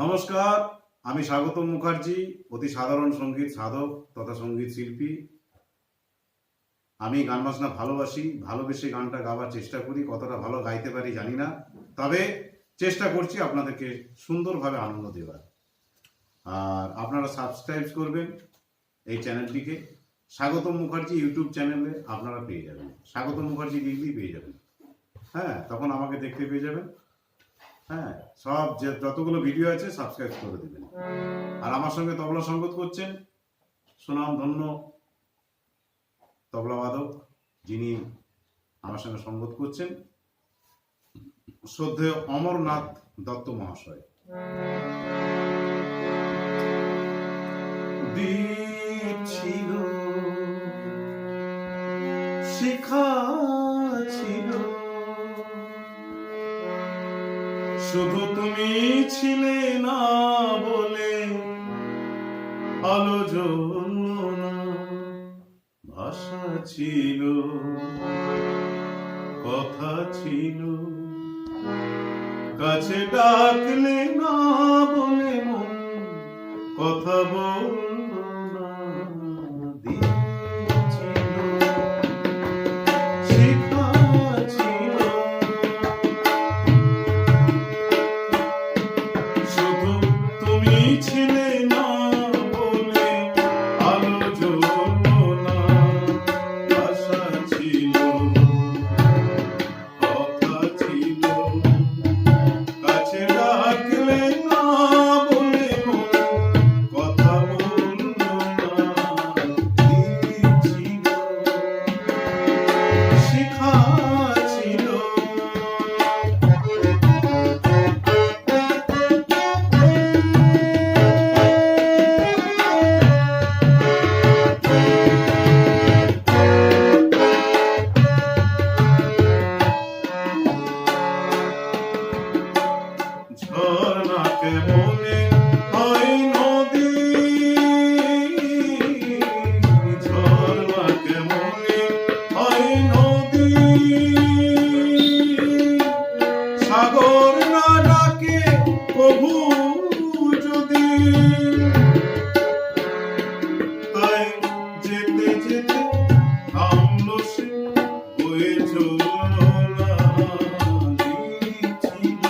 নমস্কার, আমি স্বাগতম মুখার্জি, অতি সাধারণ সঙ্গীত সাধক তথা সঙ্গীত শিল্পী। আমি গান বাজনা ভালোবেসে গানটা গাওয়ার চেষ্টা করি। কতটা ভালো গাইতে পারি জানি না, তবে চেষ্টা করছি আপনাদেরকে সুন্দরভাবে আনন্দ দেওয়ার। আর আপনারা সাবস্ক্রাইব করবেন এই চ্যানেলটিকে। স্বাগতম মুখার্জি ইউটিউব চ্যানেলে আপনারা পেয়ে যাবেন, স্বাগতম মুখার্জি লিখলেই পেয়ে যাবেন। হ্যাঁ, তখন আমাকে দেখতে পেয়ে যাবেন। হ্যাঁ, সব যতগুলো ভিডিও আছে সাবস্ক্রাইব করে দেবেন। আর আমার সঙ্গে তবলা সঙ্গত করছেন সুনাম ধন্য তবলাবাদক, যিনি আমার সঙ্গে সঙ্গত করছেন, শ্রদ্ধেয় অমরনাথ দত্ত মহাশয়। দ্বীপ ছিল, শিখা ছিল, শুধু তুমি ছিলে না বলে আলো জ্বলল না। ভাষা ছিল, কথা ছিল, কাছে ডাকলে না বলে মন কথা বলল না। দ্বীপ ছিল, শিখা ছিল, শুধু তুমি ছিলে না বলে আলো জ্বলল না। ভাষা ছিল, কথা ছিল, কাছে ডাকলে না বলে মন কথা বলল না। দ্বীপ ছিল, শিখা ছিল, ঝর্ণাকে মনে হয় নদী, ঝর্ণাকে মনে হয় নদী, সাগর না ডাকে প্রভু যদি, তাই যেতে যেতে থামলো সে, বয়ে চলল না। দ্বীপ ছিল,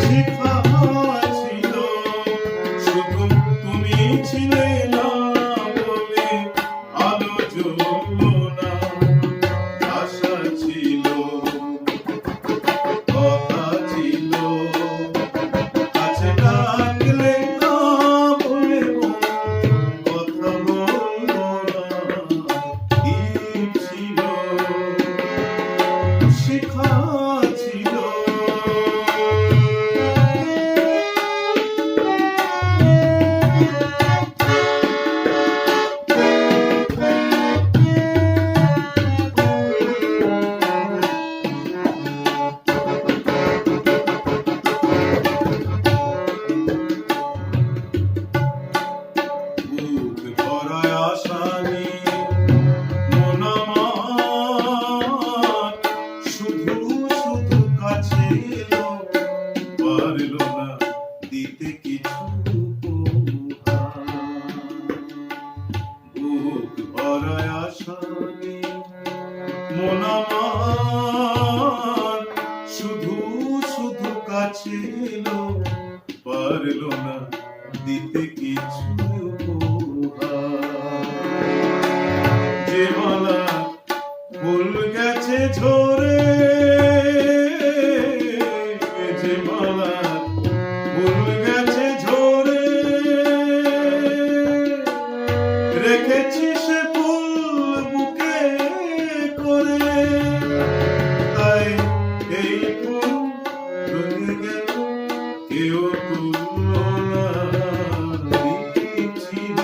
শিখা ছিল, শুধু তুমি ছিলে না বলে আলো জ্বলল না। ভাষা ছিল, কথা ছিল, কাছে ডাকলে না বলে মন কথা বলল না। দ্বীপ ছিল, শিখা ছিল, বুক ভরা আশা নিয়ে মন আমার শুধু শুধু কাছে এলো, পারল না দিতে কিছু উপহার। বুক ভরা আশা নিয়ে মন আমার শুধু শুধু কাছে এলো, পারল না দিতে কিছু উপহার। যে মালা ফুল গেছে ঝরে, যে মালা ফুল গেছে ঝরে, রেখেছি সে ফুল বুকে করে, তাই এই ফুল রঙে গেল কেউ তুলল না। দ্বীপ ছিল,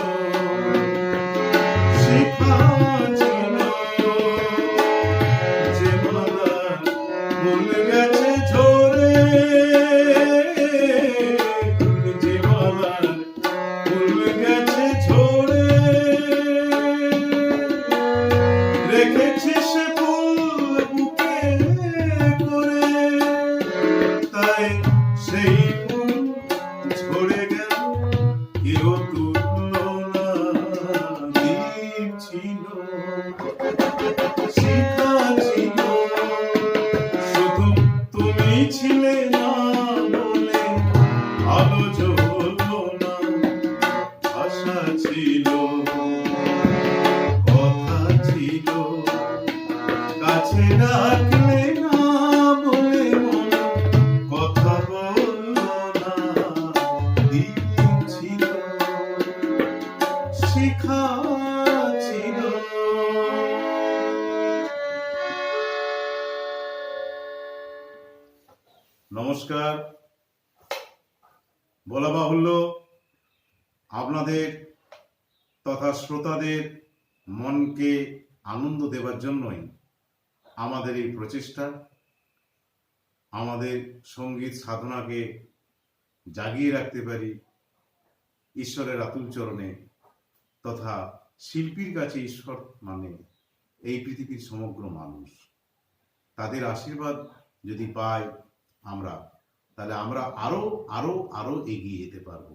শিখা ছিল, যে মালা ফুল গেছে ঝরে, যে মালা ফুল গেছে ঝরে, রেখেছি সে ফুল বুকে করে, তাই সেই ফুল ছিলে না বলে আলো জ্বললো না, আশা ছিল, কথা ছিল, কাছে রাখলে না বলে মন কথা বললো না, দিন ছিল, শিখা ছিল। নমস্কার। বলা বাহুল্য, আপনাদের তথা শ্রোতাদের মনকে আনন্দ দেবার জন্যই আমাদের এই প্রচেষ্টা, আমাদের সঙ্গীত সাধনাকে জাগিয়ে রাখতে পারি ঈশ্বরের আতুল চরণে, তথা শিল্পীর কাছে ঈশ্বর মানে এই পৃথিবীর সমগ্র মানুষ। তাদের আশীর্বাদ যদি পাই আমরা, তাহলে আমরা আরো আরো আরো এগিয়ে যেতে পারবো।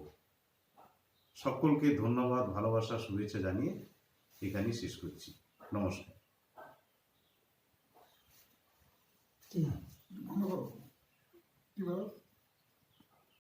সকলকে ধন্যবাদ, ভালোবাসা, শুভেচ্ছা জানিয়ে এখানেই শেষ করছি। নমস্কার। কি বলো?